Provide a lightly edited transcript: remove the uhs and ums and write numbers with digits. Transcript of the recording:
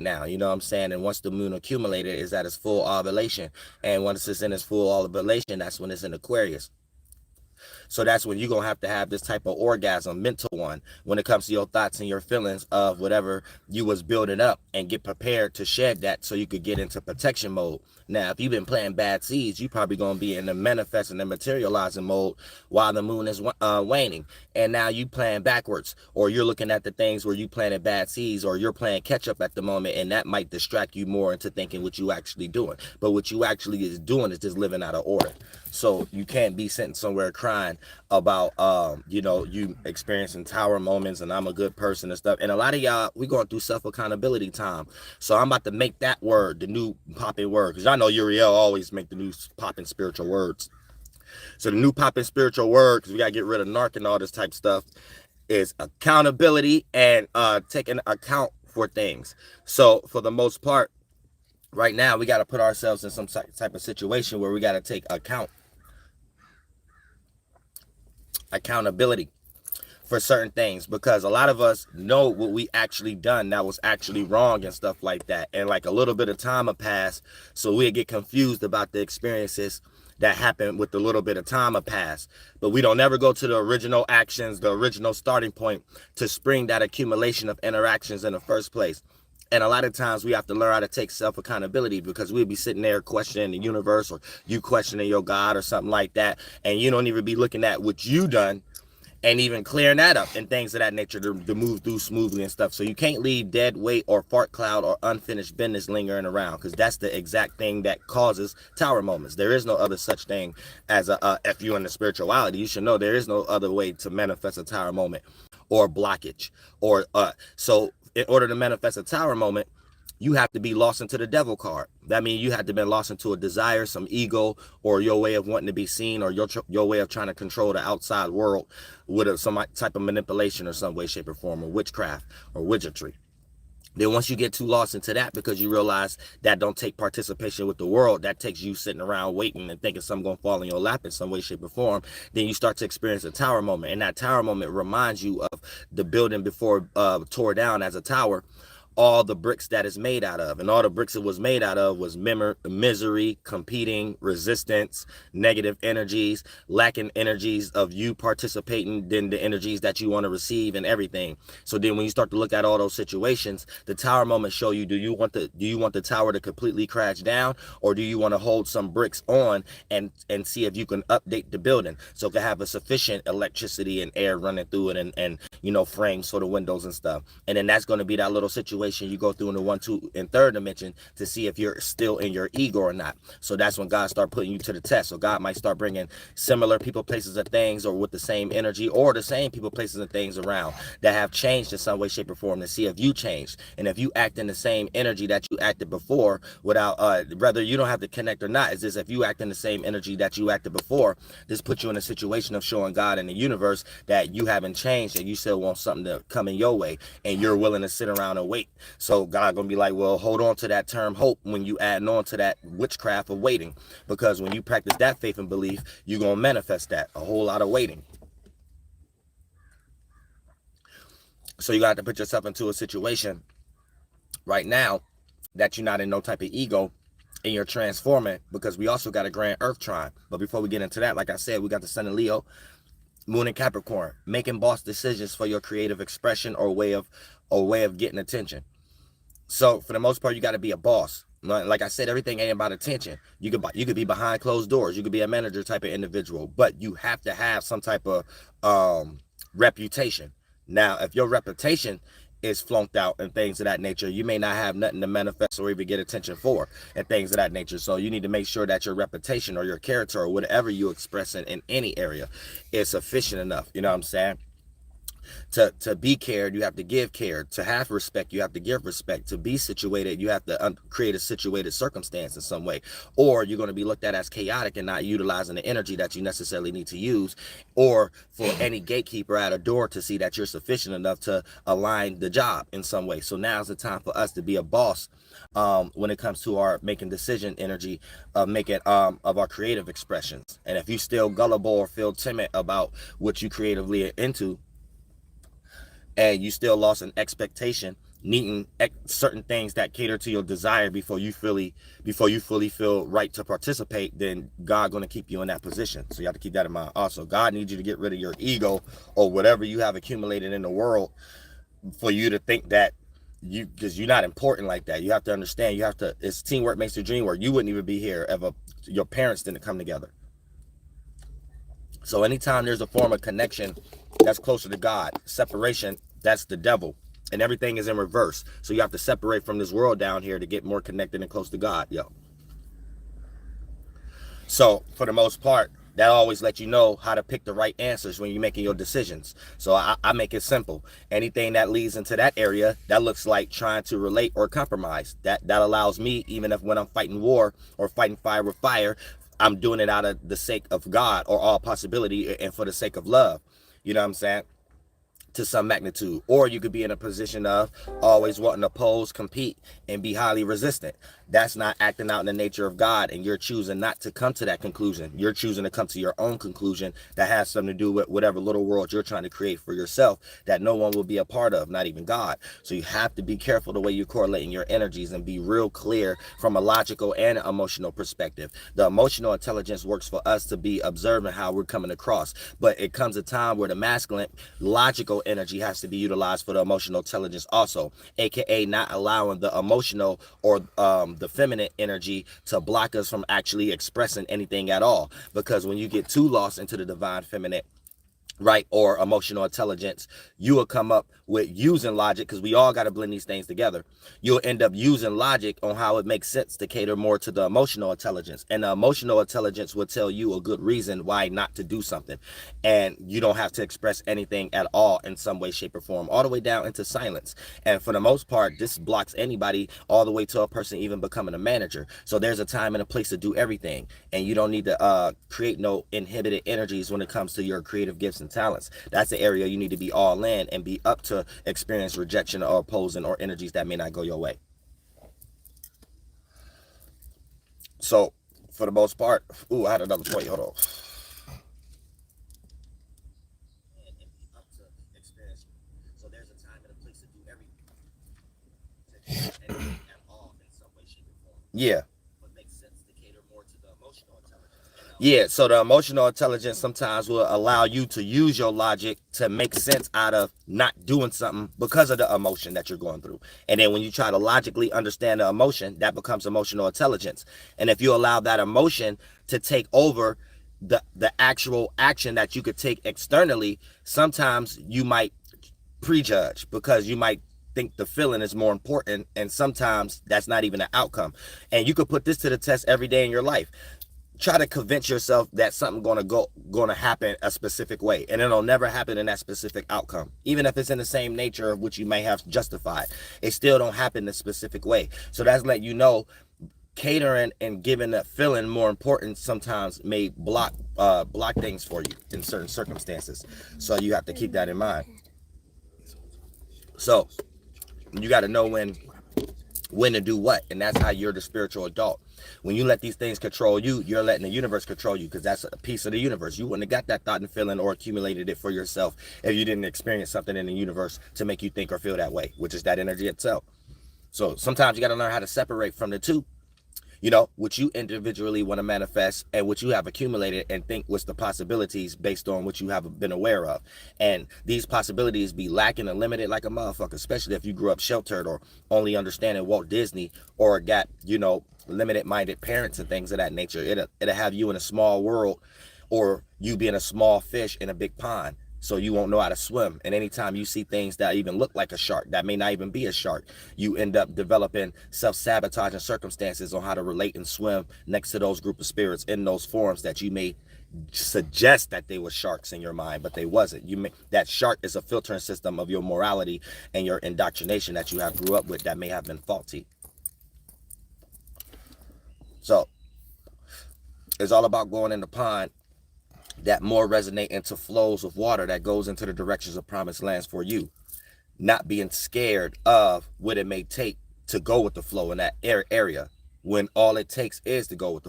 now, you know what I'm saying? And once the moon accumulated is at its full ovulation. And once it's in its full ovulation, that's when it's in Aquarius. So that's when you're going to have this type of orgasm, mental one, when it comes to your thoughts and your feelings of whatever you was building up, and get prepared to shed that so you could get into protection mode. Now, if you've been planting bad seeds, you're probably going to be in the manifesting and materializing mode while the moon is waning. And now you plan backwards, or you're looking at the things where you planted bad seeds, or you're playing catch up at the moment, and that might distract you more into thinking what you actually doing. But what you actually is doing is just living out of order. So you can't be sitting somewhere crying about you experiencing tower moments and I'm a good person and stuff. And a lot of y'all, we going through self-accountability time. So I'm about to make that word the new popping word, because y'all know Uriel always make the new popping spiritual words. So the new popping spiritual word, because we gotta get rid of narc and all this type stuff, is accountability and taking account for things. So for the most part, right now we got to put ourselves in some type of situation where we got to take accountability for certain things, because a lot of us know what we actually done that was actually wrong and stuff like that, and like a little bit of time will pass, so we get confused about the experiences that happened with the little bit of time will pass, but we don't ever go to the original actions, the original starting point to spring that accumulation of interactions in the first place. And a lot of times we have to learn how to take self-accountability, because we'll be sitting there questioning the universe, or you questioning your God or something like that, and you don't even be looking at what you done and even clearing that up and things of that nature to move through smoothly and stuff. So you can't leave dead weight or fart cloud or unfinished business lingering around, because that's the exact thing that causes tower moments. There is no other such thing as if you in the spirituality, you should know there is no other way to manifest a tower moment or blockage. Or so in order to manifest a tower moment, you have to be lost into the devil card. That means you have to be lost into a desire, some ego, or your way of wanting to be seen, or your way of trying to control the outside world with some type of manipulation or some way, shape, or form, or witchcraft or wizardry. Then once you get too lost into that, because you realize that don't take participation with the world, that takes you sitting around waiting and thinking something gonna fall in your lap in some way, shape, or form, then you start to experience a tower moment. And that tower moment reminds you of the building before tore down as a tower, all the bricks that it's made out of. And all the bricks it was made out of was misery, competing, resistance, negative energies, lacking energies of you participating, then the energies that you want to receive and everything. So then when you start to look at all those situations, the tower moments show you, do you want the tower to completely crash down, or do you want to hold some bricks on and see if you can update the building so it can have a sufficient electricity and air running through it, and frames for the windows and stuff. And then that's going to be that little situation you go through in the 1, 2, and 3rd dimension to see if you're still in your ego or not. So that's when God start putting you to the test. So God might start bringing similar people, places, and things, or with the same energy, or the same people, places, and things around that have changed in some way, shape, or form, to see if you changed. And if you act in the same energy that you acted before, without whether you don't have to connect or not, is this: if you act in the same energy that you acted before, this puts you in a situation of showing God and the universe that you haven't changed, and you still want something to come in your way, and you're willing to sit around and wait. So God gonna be like, well, hold on to that term hope when you add on to that witchcraft of waiting, because when you practice that faith and belief, you're gonna manifest that, a whole lot of waiting. So you got to put yourself into a situation right now that you're not in no type of ego, and you're transforming, because we also got a grand earth trine. But before we get into that, like I said, we got the sun in Leo, moon in Capricorn, making boss decisions for your creative expression or way of getting attention. So for the most part, you got to be a boss. Like I said, everything ain't about attention. You could be behind closed doors. You could be a manager type of individual, but you have to have some type of reputation. Now, if your reputation is flunked out and things of that nature, you may not have nothing to manifest or even get attention for and things of that nature. So you need to make sure that your reputation or your character or whatever you express in any area is sufficient enough. You know what I'm saying? To be cared, you have to give care. To have respect, you have to give respect. To be situated, you have to create a situated circumstance in some way. Or you're going to be looked at as chaotic and not utilizing the energy that you necessarily need to use. Or for any gatekeeper at a door to see that you're sufficient enough to align the job in some way. So now's the time for us to be a boss when it comes to our making decision energy, of our creative expressions. And if you still gullible or feel timid about what you creatively are into, and you still lost an expectation needing certain things that cater to your desire before you fully feel right to participate, then God going to keep you in that position. So you have to keep that in mind. Also, God needs you to get rid of your ego or whatever you have accumulated in the world for you to think that because you're not important like that. You have to understand, it's teamwork makes the dream work. You wouldn't even be here if your parents didn't come together. So anytime there's a form of connection that's closer to God, separation, that's the devil. And everything is in reverse. So you have to separate from this world down here to get more connected and close to God. So for the most part, that always lets you know how to pick the right answers when you're making your decisions. So I make it simple. Anything that leads into that area, that looks like trying to relate or compromise. That allows me, even if when I'm fighting war or fighting fire with fire, I'm doing it out of the sake of God or all possibility and for the sake of love. You know what I'm saying? To some magnitude. Or you could be in a position of always wanting to oppose, compete, and be highly resistant. That's not acting out in the nature of God, and you're choosing not to come to that conclusion. You're choosing to come to your own conclusion that has something to do with whatever little world you're trying to create for yourself that no one will be a part of, not even God. So you have to be careful the way you're correlating your energies and be real clear from a logical and emotional perspective. The emotional intelligence works for us to be observing how we're coming across, but it comes a time where the masculine logical energy has to be utilized for the emotional intelligence also, aka not allowing the emotional or the feminine energy to block us from actually expressing anything at all. Because when you get too lost into the divine feminine, right, or emotional intelligence, you will come up with using logic, because we all got to blend these things together. You'll end up using logic on how it makes sense to cater more to the emotional intelligence, and the emotional intelligence will tell you a good reason why not to do something, and you don't have to express anything at all in some way, shape, or form, all the way down into silence. And for the most part, this blocks anybody all the way to a person even becoming a manager. So there's a time and a place to do everything, and you don't need to create no inhibited energies when it comes to your creative gifts and talents. That's the area you need to be all in and be up to experience rejection or opposing or energies that may not go your way. So for the most part, I had another point. Hold on. So there's a time and a place to do everything at all in some way, shape, or form. Yeah. Yeah, so the emotional intelligence sometimes will allow you to use your logic to make sense out of not doing something because of the emotion that you're going through. And then when you try to logically understand the emotion, that becomes emotional intelligence. And if you allow that emotion to take over the actual action that you could take externally, sometimes you might prejudge because you might think the feeling is more important, and sometimes that's not even an outcome. And you could put this to the test every day in your life. Try to convince yourself that something gonna happen a specific way, and it'll never happen in that specific outcome. Even if it's in the same nature of which you may have justified, it still don't happen the specific way. So that's letting you know catering and giving that feeling more important sometimes may block things for you in certain circumstances. So you have to keep that in mind. So you got to know when to do what, and that's how you're the spiritual adult. When you let these things control you, you're letting the universe control you, because that's a piece of the universe. You wouldn't have got that thought and feeling or accumulated it for yourself if you didn't experience something in the universe to make you think or feel that way, which is that energy itself. So sometimes you got to learn how to separate from the two, what you individually want to manifest and what you have accumulated, and think what's the possibilities based on what you have been aware of. And these possibilities be lacking and limited like a motherfucker, especially if you grew up sheltered or only understanding Walt Disney, or got, limited minded parents and things of that nature. It'll have you in a small world, or you being a small fish in a big pond. So you won't know how to swim. And anytime you see things that even look like a shark, that may not even be a shark, you end up developing self-sabotaging circumstances on how to relate and swim next to those group of spirits in those forms that you may suggest that they were sharks in your mind, but they wasn't. That shark is a filtering system of your morality and your indoctrination that you have grew up with that may have been faulty. So it's all about going in the pond that more resonate into flows of water that goes into the directions of promised lands for you, not being scared of what it may take to go with the flow in that area, when all it takes is to go with the flow.